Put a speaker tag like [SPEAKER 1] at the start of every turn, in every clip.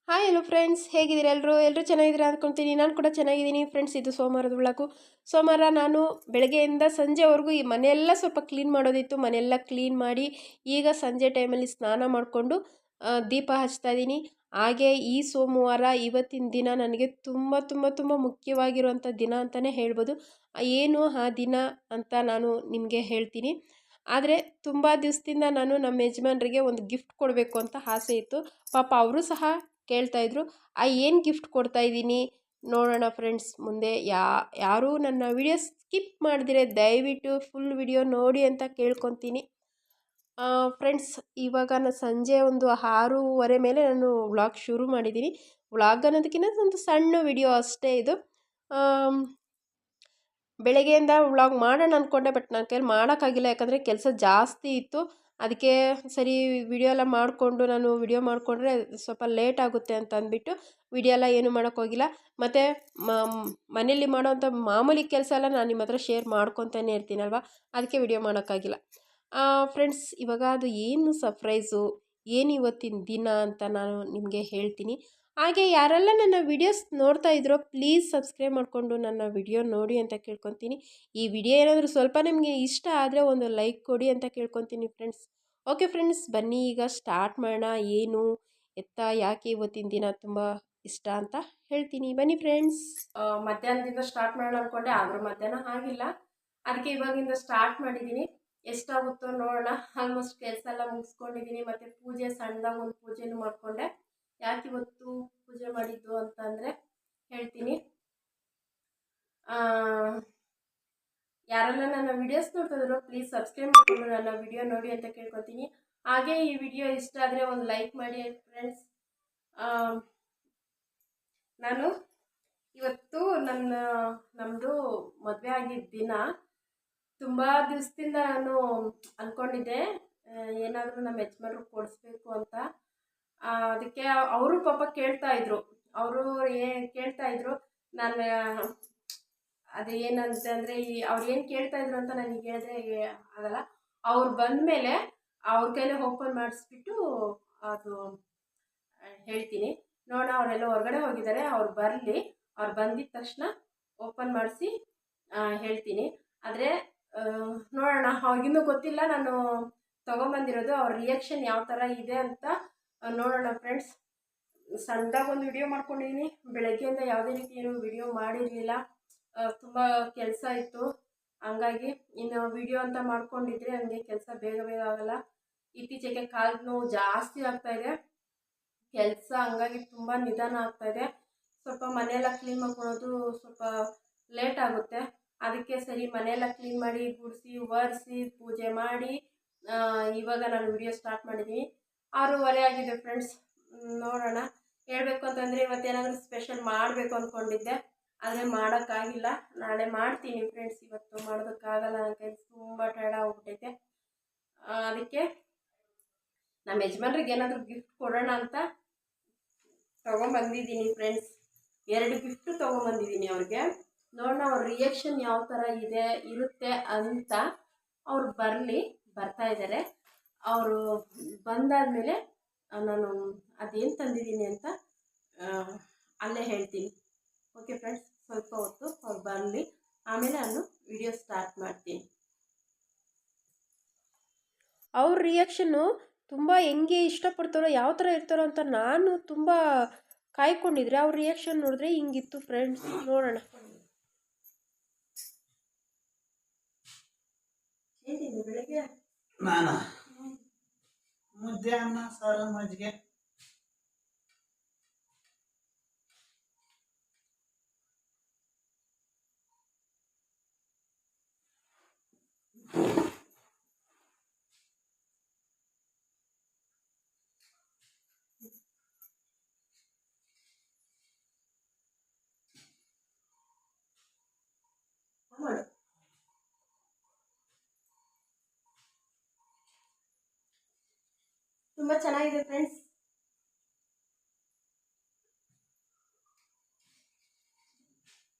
[SPEAKER 1] Hi hello friends, ಹೇಗಿದ್ದೀರಾ? ಎಲ್ಲರೂ ಚೆನ್ನಾಗಿದ್ದೀರಾ ಅಂದ್ಕೊಳ್ತೀನಿ. ನಾನು ಕೂಡ ಚೆನ್ನಾಗಿದ್ದೀನಿ ಫ್ರೆಂಡ್ಸ್. ಇದು ಸೋಮವಾರದ ವ್ಲಾಗು. ಸೋಮವಾರ ನಾನು ಬೆಳಗ್ಗೆಯಿಂದ ಸಂಜೆವರೆಗೂ ಈ ಮನೆಯೆಲ್ಲ ಸ್ವಲ್ಪ ಕ್ಲೀನ್ ಮಾಡೋದಿತ್ತು. ಮನೆಯೆಲ್ಲ ಕ್ಲೀನ್ ಮಾಡಿ ಈಗ ಸಂಜೆ ಟೈಮಲ್ಲಿ ಸ್ನಾನ ಮಾಡಿಕೊಂಡು ದೀಪ ಹಚ್ತಾ ಇದ್ದೀನಿ. ಹಾಗೆ ಈ ಸೋಮವಾರ ಇವತ್ತಿನ ದಿನ ನನಗೆ ತುಂಬ ತುಂಬ ತುಂಬ ಮುಖ್ಯವಾಗಿರುವಂಥ ದಿನ ಅಂತಲೇ ಹೇಳ್ಬೋದು. ಏನು ಆ ದಿನ ಅಂತ ನಾನು ನಿಮಗೆ ಹೇಳ್ತೀನಿ. ಆದರೆ ತುಂಬ ದಿವಸದಿಂದ ನಾನು ನಮ್ಮ ಯಜಮಾನ್ರಿಗೆ ಒಂದು ಗಿಫ್ಟ್ ಕೊಡಬೇಕು ಅಂತ ಆಸೆ ಇತ್ತು. ಪಾಪ ಅವರು ಸಹ ಕೇಳ್ತಾಯಿದ್ರು. ಏನು ಗಿಫ್ಟ್ ಕೊಡ್ತಾಯಿದ್ದೀನಿ ನೋಡೋಣ ಫ್ರೆಂಡ್ಸ್. ಮುಂದೆ ಯಾರೂ ನನ್ನ ವಿಡಿಯೋ ಸ್ಕಿಪ್ ಮಾಡಿದ್ರೆ ದಯವಿಟ್ಟು ಫುಲ್ ವಿಡಿಯೋ ನೋಡಿ ಅಂತ ಕೇಳ್ಕೊತೀನಿ ಫ್ರೆಂಡ್ಸ್. ಇವಾಗ ನಾನು ಸಂಜೆ ಒಂದು 6:30 ಮೇಲೆ ನಾನು ವ್ಲಾಗ್ ಶುರು ಮಾಡಿದ್ದೀನಿ. ವ್ಲಾಗ್ ಅನ್ನೋದಕ್ಕಿಂತ ಒಂದು ಸಣ್ಣ ವಿಡಿಯೋ ಅಷ್ಟೇ ಇದು. ಬೆಳಗ್ಗೆಯಿಂದ ವ್ಲಾಗ್ ಮಾಡೋಣ ಅಂದ್ಕೊಂಡೆ, ಬಟ್ ನನ್ನ ಕೈಲಿ ಮಾಡೋಕ್ಕಾಗಿಲ್ಲ. ಯಾಕಂದರೆ ಕೆಲಸ ಜಾಸ್ತಿ ಇತ್ತು. ಅದಕ್ಕೆ ಸರಿ ವಿಡಿಯೋ ಎಲ್ಲ ಮಾಡಿಕೊಂಡು ನಾನು ವಿಡಿಯೋ ಮಾಡಿಕೊಂಡ್ರೆ ಸ್ವಲ್ಪ ಲೇಟ್ ಆಗುತ್ತೆ ಅಂತ ಅಂದ್ಬಿಟ್ಟು ವಿಡಿಯೋ ಎಲ್ಲ ಏನೂ ಮಾಡೋಕ್ಕೋಗಿಲ್ಲ. ಮತ್ತು ಮನೇಲಿ ಮಾಡೋವಂಥ ಮಾಮೂಲಿ ಕೆಲಸ ಎಲ್ಲ ನಾನು ನಿಮ್ಮ ಹತ್ರ ಶೇರ್ ಮಾಡ್ಕೊತಾನೆ ಇರ್ತೀನಲ್ವ, ಅದಕ್ಕೆ ವಿಡಿಯೋ ಮಾಡೋಕ್ಕಾಗಿಲ್ಲ ಫ್ರೆಂಡ್ಸ್. ಇವಾಗ ಅದು ಏನು ಸರ್ಪ್ರೈಸು, ಏನು ಇವತ್ತಿನ ದಿನ ಅಂತ ನಾನು ನಿಮಗೆ ಹೇಳ್ತೀನಿ. ಹಾಗೆ ಯಾರೆಲ್ಲ ನನ್ನ ವಿಡಿಯೋಸ್ ನೋಡ್ತಾ ಇದ್ರೋ ಪ್ಲೀಸ್ ಸಬ್ಸ್ಕ್ರೈಬ್ ಮಾಡಿಕೊಂಡು ನನ್ನ ವಿಡಿಯೋ ನೋಡಿ ಅಂತ ಕೇಳ್ಕೊತೀನಿ. ಈ ವಿಡಿಯೋ ಏನಾದರೂ ಸ್ವಲ್ಪ ನಿಮಗೆ ಇಷ್ಟ ಆದರೆ ಒಂದು ಲೈಕ್ ಕೊಡಿ ಅಂತ ಕೇಳ್ಕೊತೀನಿ ಫ್ರೆಂಡ್ಸ್. ಓಕೆ ಫ್ರೆಂಡ್ಸ್, ಬನ್ನಿ ಈಗ ಸ್ಟಾರ್ಟ್ ಮಾಡೋಣ. ಏನು ಎತ್ತ ಯಾಕೆ ಇವತ್ತಿನ ದಿನ ತುಂಬ ಇಷ್ಟ ಅಂತ ಹೇಳ್ತೀನಿ, ಬನ್ನಿ ಫ್ರೆಂಡ್ಸ್. ಮಧ್ಯಾಹ್ನದಿಂದ ಸ್ಟಾರ್ಟ್ ಮಾಡೋಣ ಅಂದ್ಕೊಂಡೆ, ಆದರೂ ಮಧ್ಯಾಹ್ನ ಆಗಿಲ್ಲ. ಅದಕ್ಕೆ ಇವಾಗಿಂದ ಸ್ಟಾರ್ಟ್ ಮಾಡಿದ್ದೀನಿ. ಎಷ್ಟಾಗುತ್ತೋ ನೋಡೋಣ. ಆಲ್ಮೋಸ್ಟ್ ಕೆಲಸ ಎಲ್ಲ ಮುಗಿಸ್ಕೊಂಡಿದ್ದೀನಿ. ಮತ್ತು ಪೂಜೆ ಸಣ್ಣದಾಗಿ ಒಂದು ಪೂಜೆನೂ ಮಾಡಿಕೊಂಡೆ. ಯಾಕೆ ಇವತ್ತು ಪೂಜೆ ಮಾಡಿದ್ದು ಅಂತಂದರೆ ಹೇಳ್ತೀನಿ. ಯಾರೆಲ್ಲ ನನ್ನ ವಿಡಿಯೋಸ್ ನೋಡ್ತಿದ್ರು ಪ್ಲೀಸ್ ಸಬ್ಸ್ಕ್ರೈಬ್ ಮಾಡಿಕೊಂಡು ನನ್ನ ವಿಡಿಯೋ ನೋಡಿ ಅಂತ ಕೇಳ್ಕೊತೀನಿ. ಹಾಗೆ ಈ ವಿಡಿಯೋ ಇಷ್ಟ ಆದರೆ ಒಂದು ಲೈಕ್ ಮಾಡಿ ಫ್ರೆಂಡ್ಸ್. ನಾನು ಇವತ್ತು ನಮ್ಮದು ಮದುವೆ ಆಗಿದ್ದ ದಿನ. ತುಂಬ ದಿವಸದಿಂದ ನಾನು ಅಂದ್ಕೊಂಡಿದ್ದೆ ಏನಾದರೂ ನಮ್ಮ ಯಜಮಾನ್ರಿಗೆ ಕೊಡಿಸ್ಬೇಕು ಅಂತ. ಅದಕ್ಕೆ ಅವರು ಪಾಪ ಕೇಳ್ತಾಯಿದ್ರು. ನಾನು ಅದು ಏನಂತಂದರೆ ಅವ್ರು ಏನು ಕೇಳ್ತಾಯಿದ್ರು ಅಂತ ನನಗೆ ಹೇಳಿದ್ರೆ ಆಗಲ್ಲ. ಅವ್ರು ಬಂದಮೇಲೆ ಅವ್ರ ಕೈಲೇ ಓಪನ್ ಮಾಡಿಸ್ಬಿಟ್ಟು ಅದು ಹೇಳ್ತೀನಿ. ನೋಡೋಣ, ಅವರೆಲ್ಲ ಹೊರಗಡೆ ಹೋಗಿದ್ದಾರೆ, ಅವ್ರು ಬರಲಿ. ಅವ್ರು ಬಂದಿದ್ದ ತಕ್ಷಣ ಓಪನ್ ಮಾಡಿಸಿ ಹೇಳ್ತೀನಿ. ಆದರೆ ನೋಡೋಣ, ಅವ್ರಿಗಿನ್ನೂ ಗೊತ್ತಿಲ್ಲ ನಾನು ತೊಗೊಂಬಂದಿರೋದು. ಅವ್ರ ರಿಯಾಕ್ಷನ್ ಯಾವ ಥರ ಇದೆ ಅಂತ ನೋಡೋಣ ಫ್ರೆಂಡ್ಸ್. ಸಣ್ಣದಾಗಿ ಒಂದು ವಿಡಿಯೋ ಮಾಡ್ಕೊಂಡಿದ್ದೀನಿ. ಬೆಳಗ್ಗೆಯಿಂದ ಯಾವುದೇ ರೀತಿ ಏನು ವಿಡಿಯೋ ಮಾಡಿರಲಿಲ್ಲ. ತುಂಬ ಕೆಲಸ ಇತ್ತು. ಹಂಗಾಗಿ ಇನ್ನು ವಿಡಿಯೋ ಅಂತ ಮಾಡ್ಕೊಂಡಿದ್ರೆ ನನಗೆ ಕೆಲಸ ಬೇಗ ಬೇಗ ಆಗೋಲ್ಲ. ಇತ್ತೀಚೆಗೆ ಕಾಲು ನೋವು ಜಾಸ್ತಿ ಆಗ್ತಾಯಿದೆ ಕೆಲಸ, ಹಂಗಾಗಿ ತುಂಬ ನಿಧಾನ ಆಗ್ತಾಯಿದೆ. ಸ್ವಲ್ಪ ಮನೆಯೆಲ್ಲ ಕ್ಲೀನ್ ಮಾಡ್ಕೊಳ್ಳೋದು ಸ್ವಲ್ಪ ಲೇಟ್ ಆಗುತ್ತೆ. ಅದಕ್ಕೆ ಸರಿ ಮನೆಯೆಲ್ಲ ಕ್ಲೀನ್ ಮಾಡಿ ಗುಡಿಸಿ ಒರೆಸಿ ಪೂಜೆ ಮಾಡಿ ಇವಾಗ ನಾನು ವಿಡಿಯೋ ಸ್ಟಾರ್ಟ್ ಮಾಡಿದ್ದೀನಿ. 6:30 ಆಗಿದೆ ಫ್ರೆಂಡ್ಸ್. ನೋಡೋಣ. ಹೇಳಬೇಕು ಅಂತಂದರೆ ಇವತ್ತೇನಾದರೂ ಸ್ಪೆಷಲ್ ಮಾಡಬೇಕು ಅಂದ್ಕೊಂಡಿದ್ದೆ, ಆದರೆ ಮಾಡೋಕ್ಕಾಗಿಲ್ಲ. ನಾಳೆ ಮಾಡ್ತೀನಿ ಫ್ರೆಂಡ್ಸ್. ಇವತ್ತು ಮಾಡೋದಕ್ಕಾಗಲ್ಲ, ನನ್ನ ಕೈ ತುಂಬ ಟಯರ್ಡ್ ಆಗಿಬಿಟ್ಟೈತೆ. ಅದಕ್ಕೆ ನಮ್ಮ ಯಜಮಾನ್ರಿಗೆ ಏನಾದರೂ ಗಿಫ್ಟ್ ಕೊಡೋಣ ಅಂತ ತೊಗೊಂಬಂದಿದ್ದೀನಿ ಫ್ರೆಂಡ್ಸ್. 2 ಗಿಫ್ಟು ತೊಗೊಂಬಂದಿದ್ದೀನಿ ಅವ್ರಿಗೆ. ನೋಡೋಣ ಅವ್ರ ರಿಯಾಕ್ಷನ್ ಯಾವ ಥರ ಇರುತ್ತೆ ಅಂತ. ಅವ್ರು ಬರ್ತಾ ಇದ್ದಾರೆ. ಅವರು ಬಂದಾದಮೇಲೆ ನಾನು ಅದೇನು ತಂದಿದ್ದೀನಿ ಅಂತ ಅಲ್ಲೇ ಹೇಳ್ತೀನಿ. ಓಕೆ ಫ್ರೆಂಡ್ಸ್, ಸ್ವಲ್ಪ ಹೊತ್ತು ಅವ್ರು ಬರಲಿ, ಆಮೇಲೆ ನಾನು ವಿಡಿಯೋ ಸ್ಟಾರ್ಟ್ ಮಾಡ್ತೀನಿ. ಅವ್ರ ರಿಯಾಕ್ಷನ್ನು ತುಂಬ ಹೆಂಗೆ ಇಷ್ಟಪಡ್ತಾರೋ ಯಾವ ಥರ ಇರ್ತಾರೋ ಅಂತ ನಾನು ತುಂಬ ಕಾಯ್ಕೊಂಡಿದ್ರೆ ಅವ್ರ ರಿಯಾಕ್ಷನ್ ನೋಡಿದ್ರೆ ಹಿಂಗಿತ್ತು ಫ್ರೆಂಡ್ಸ್. ನೋಡೋಣ. ಬೆಳಗ್ಗೆ
[SPEAKER 2] ನಾನು ಮುದ್ದೆ ಅನ್ನ ಸಾರು ಮಜ್ಜಿಗೆ.
[SPEAKER 1] ತುಂಬ ಚೆನ್ನಾಗಿದೆ ಫ್ರೆಂಡ್ಸ್.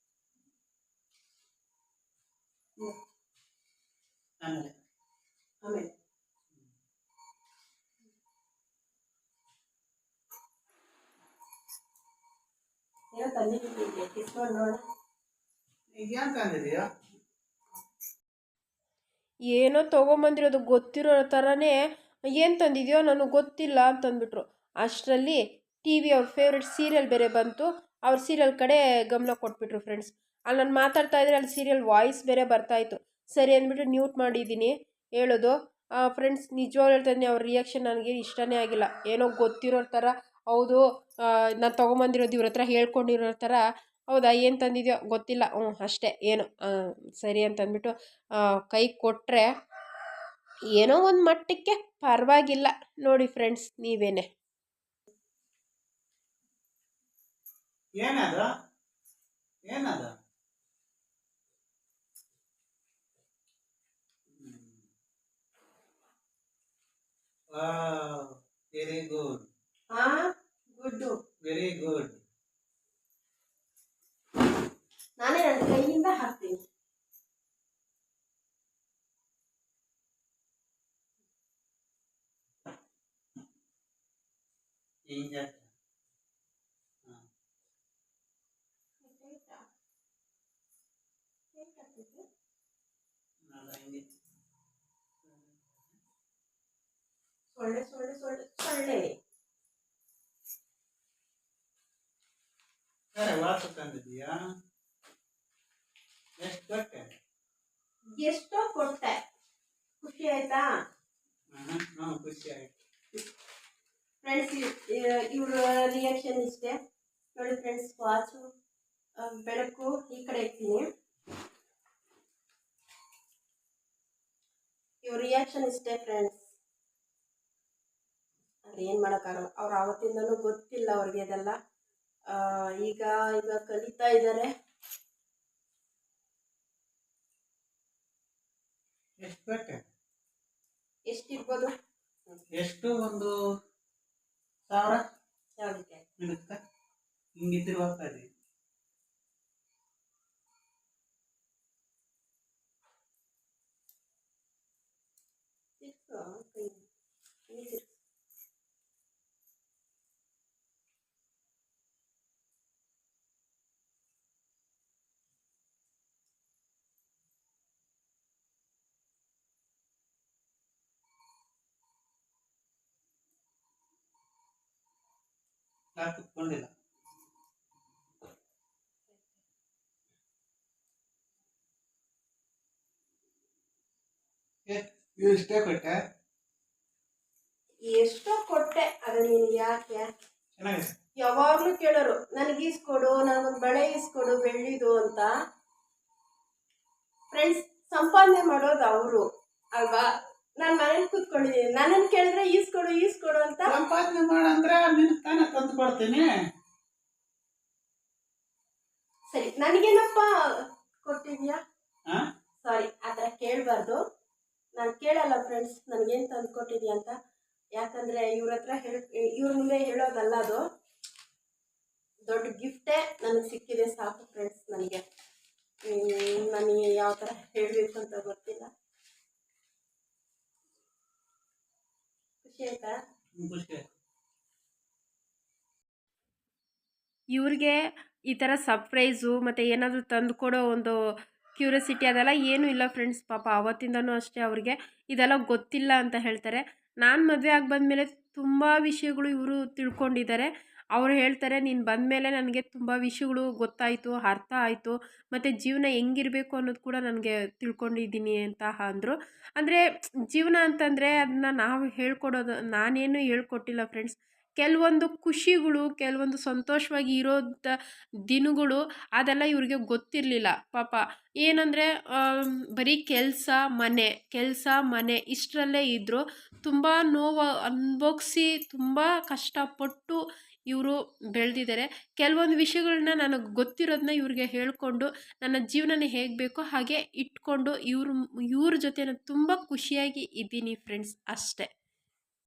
[SPEAKER 1] ಆಮೇಲೆ ಏನೋ ತಂದಿದ್ದೀನಿ ಕಿಸ್ಕೊಂಡು ನೋಡ.
[SPEAKER 2] ಈಗ ಏನ್ ತಂದಿದೀಯಾ?
[SPEAKER 1] ಏನೋ ತೊಗೊಂಬಂದಿರೋದು ಗೊತ್ತಿರೋ ಥರನೇ ಏನು ತಂದಿದೆಯೋ ನನಗೆ ಗೊತ್ತಿಲ್ಲ ಅಂತಂದ್ಬಿಟ್ರು. ಅಷ್ಟರಲ್ಲಿ ಟಿ ವಿ ಅವ್ರ ಫೇವ್ರೆಟ್ ಸೀರಿಯಲ್ ಬೇರೆ ಬಂತು. ಅವ್ರ ಸೀರಿಯಲ್ ಕಡೆ ಗಮನ ಕೊಟ್ಬಿಟ್ರು ಫ್ರೆಂಡ್ಸ್. ಅಲ್ಲಿ ನಾನು ಮಾತಾಡ್ತಾ ಇದ್ರೆ ಅಲ್ಲಿ ಸೀರಿಯಲ್ ವಾಯ್ಸ್ ಬೇರೆ ಬರ್ತಾಯಿತ್ತು. ಸರಿ ಅಂದ್ಬಿಟ್ಟು ಮ್ಯೂಟ್ ಮಾಡಿದ್ದೀನಿ ಹೇಳೋದು. ಫ್ರೆಂಡ್ಸ್ ನಿಜವಾಗ್ಲೂ ಹೇಳ್ತಾ ಇದ್ದೀನಿ, ಅವ್ರ ರಿಯಾಕ್ಷನ್ ನನಗೆ ಇಷ್ಟನೇ ಆಗಿಲ್ಲ. ಏನೋ ಗೊತ್ತಿರೋ ಥರ ಹೌದು ನಾನು ತೊಗೊಂಬಂದಿರೋದು ಇವ್ರ ಹತ್ರ ಹೇಳ್ಕೊಂಡಿರೋ ಥರ ಹೌದಾ ಏನು ತಂದಿದೆಯೋ ಗೊತ್ತಿಲ್ಲ ಅಷ್ಟೇ ಏನು ಸರಿ ಅಂತಂದ್ಬಿಟ್ಟು ಕೈ ಕೊಟ್ಟರೆ ಏನೋ ಒಂದು ಮಟ್ಟಕ್ಕೆ ಪರವಾಗಿಲ್ಲ ನೋಡಿ ಫ್ರೆಂಡ್ಸ್ ನೀವೇನೆ.
[SPEAKER 2] ಏನದ ಏನದ? Very good.
[SPEAKER 1] Good
[SPEAKER 2] very good.
[SPEAKER 1] ನಾನೇ ನನ್ನ ಕೈಯಿಂದ ಹಾಕ್ತೀನಿ.
[SPEAKER 2] ಹಿಂಗೆ
[SPEAKER 1] ಸೊಳ್ಳೆ ಸೊಳ್ಳೆ ಸೊಳ್ಳೆ ಸೊಳ್ಳೆ.
[SPEAKER 2] ವಾಸು ತಂದಿದೀಯಾ? ಎಷ್ಟು ಕೊಟ್ಟೆ?
[SPEAKER 1] ಎಷ್ಟೋ ಕೊಟ್ಟೆ. ಖುಷಿ ಆಯ್ತಾ
[SPEAKER 2] ಖುಷಿ ಆಯ್ತು
[SPEAKER 1] ಫ್ರೆಂಡ್ಸ್. ಇವ್ರ ರಿಯಾಕ್ಷನ್ ಇಷ್ಟೇ ನೋಡಿ ಫ್ರೆಂಡ್ಸ್. ವಾಚು ಬೆಳಕು ಈ ಕಡೆ ಇರ್ತೀನಿ. ಇವ್ರ ರಿಯಾಕ್ಷನ್ ಇಷ್ಟೇ ಫ್ರೆಂಡ್ಸ್. ಆದರೆ ಏನು ಮಾಡೋಕ್ಕಾಗಲ್ಲ. ಅವ್ರು ಆವತ್ತಿಂದನೂ ಗೊತ್ತಿಲ್ಲ ಅವ್ರಿಗೆ ಅದೆಲ್ಲ. ಈಗ ಈಗ ಕಲಿತಾ ಇದ್ದಾರೆ.
[SPEAKER 2] ಎಷ್ಟು ಕೊಟ್ಟೆ?
[SPEAKER 1] ಎಷ್ಟಿರ್ಬೋದು?
[SPEAKER 2] ಎಷ್ಟು ಒಂದು 1000?
[SPEAKER 1] ಯಾವುದಕ್ಕೆ?
[SPEAKER 2] ನಿನಕ್ಕ ಹಿಂಗಿದ್ರು ಹೋಗ್ತಾ ಇದೀವಿ. ಕುತ್ಕೊಂಡಿಲ್ಲ. ಎಷ್ಟೇ ಕೊಟ್ಟೆ?
[SPEAKER 1] ಎಷ್ಟೋ ಕೊಟ್ಟೆ. ಅದು ನೀನು ಯಾಕೆ
[SPEAKER 2] ಚೆನ್ನಾಗಿದೆ.
[SPEAKER 1] ಯಾವಾಗ್ಲೂ ಕೇಳೋರು ನನಗೆ ಈಸ್ಕೊಡು, ನನಗೊಂದು ಬಳೆ ಈಸ್ಕೊಡು ಬೆಳ್ಳಿದು ಅಂತ. ಫ್ರೆಂಡ್ಸ್ ಸಂಪಾದನೆ ಮಾಡೋದು ಅವರು ಅಲ್ವಾ? ನಾನು ಮನೇಲಿ ಕೂತ್ಕೊಂಡಿದ್ದೀನಿ, ನನ್ನನ್ನು ಕೇಳಿದ್ರೆ ಈಸ್ಕೊಡು ಈಸ್ಕೊಡು ಅಂತ.
[SPEAKER 2] ಸಂಪಾದನೆ ಮಾಡಂದ್ರೆ ನಿನ್ ತಾನೇ ತಂದು ಕೊಡ್ತೀನಿ.
[SPEAKER 1] ಸರಿ ನನಗೇನಪ್ಪ ಕೊಟ್ಟಿದ್ಯಾ? ಸಾರಿ, ಆ ಥರ ಕೇಳಬಾರ್ದು. ನಾನು ಕೇಳಲ್ಲ ಫ್ರೆಂಡ್ಸ್ ನನಗೇನು ತಂದು ಕೊಟ್ಟಿದ್ಯಾ ಅಂತ. ಯಾಕಂದರೆ ಇವ್ರ ಹತ್ರ ಇವ್ರ ಮುಂದೆ ಹೇಳೋದಲ್ಲ ಅದು. ದೊಡ್ಡ ಗಿಫ್ಟೇ ನನಗೆ ಸಿಕ್ಕಿದೆ ಸಾಕು ಫ್ರೆಂಡ್ಸ್. ನನಗೆ ಯಾವ ಥರ ಹೇಳಬೇಕು ಅಂತ ಗೊತ್ತಿಲ್ಲ. ಖುಷಿ ಆಯ್ತಾ? ಇವ್ರಿಗೆ ಈ ಥರ ಸರ್ಪ್ರೈಸು ಮತ್ತು ಏನಾದರೂ ತಂದು ಕೊಡೋ ಒಂದು ಕ್ಯೂರಿಯಾಸಿಟಿ ಅದೆಲ್ಲ ಏನೂ ಇಲ್ಲ ಫ್ರೆಂಡ್ಸ್. ಪಾಪ ಆವತ್ತಿಂದನೂ ಅಷ್ಟೇ ಅವ್ರಿಗೆ ಇದೆಲ್ಲ ಗೊತ್ತಿಲ್ಲ ಅಂತ ಹೇಳ್ತಾರೆ. ನಾನು ಮದುವೆ ಆಗಿ ಬಂದಮೇಲೆ ತುಂಬ ವಿಷಯಗಳು ಇವರು ತಿಳ್ಕೊಂಡಿದ್ದಾರೆ. ಅವರು ಹೇಳ್ತಾರೆ, ನೀನು ಬಂದಮೇಲೆ ನನಗೆ ತುಂಬ ವಿಷಯಗಳು ಗೊತ್ತಾಯಿತು, ಅರ್ಥ ಆಯಿತು, ಮತ್ತು ಜೀವನ ಹೆಂಗಿರಬೇಕು ಅನ್ನೋದು ಕೂಡ ನನಗೆ ತಿಳ್ಕೊಂಡಿದ್ದೀನಿ ಅಂತ ಅಂದರು. ಅಂದರೆ ಜೀವನ ಅಂತಂದರೆ ಅದನ್ನ ನಾವು ಹೇಳ್ಕೊಡೋದು, ನಾನೇನು ಹೇಳ್ಕೊಟ್ಟಿಲ್ಲ ಫ್ರೆಂಡ್ಸ್. ಕೆಲವೊಂದು ಖುಷಿಗಳು, ಕೆಲವೊಂದು ಸಂತೋಷವಾಗಿ ಇರೋದ ದಿನಗಳು ಅದೆಲ್ಲ ಇವ್ರಿಗೆ ಗೊತ್ತಿರಲಿಲ್ಲ ಪಾಪ. ಏನಂದರೆ ಬರೀ ಕೆಲಸ ಮನೆ ಇಷ್ಟರಲ್ಲೇ ಇದ್ದರು. ತುಂಬ ನೋವು ಅನುಭವಿಸಿ ತುಂಬ ಕಷ್ಟಪಟ್ಟು ಇವರು ಬೆಳೆದಿದ್ದಾರೆ. ಕೆಲವೊಂದು ವಿಷಯಗಳನ್ನ ನನಗೆ ಗೊತ್ತಿರೋದನ್ನ ಇವ್ರಿಗೆ ಹೇಳಿಕೊಂಡು ನನ್ನ ಜೀವನನೇ ಹೇಗೆ ಬೇಕೋ ಹಾಗೆ ಇಟ್ಕೊಂಡು ಇವ್ರ ಜೊತೆ ನಾನು ತುಂಬ ಖುಷಿಯಾಗಿ ಇದ್ದೀನಿ ಫ್ರೆಂಡ್ಸ್ ಅಷ್ಟೇ.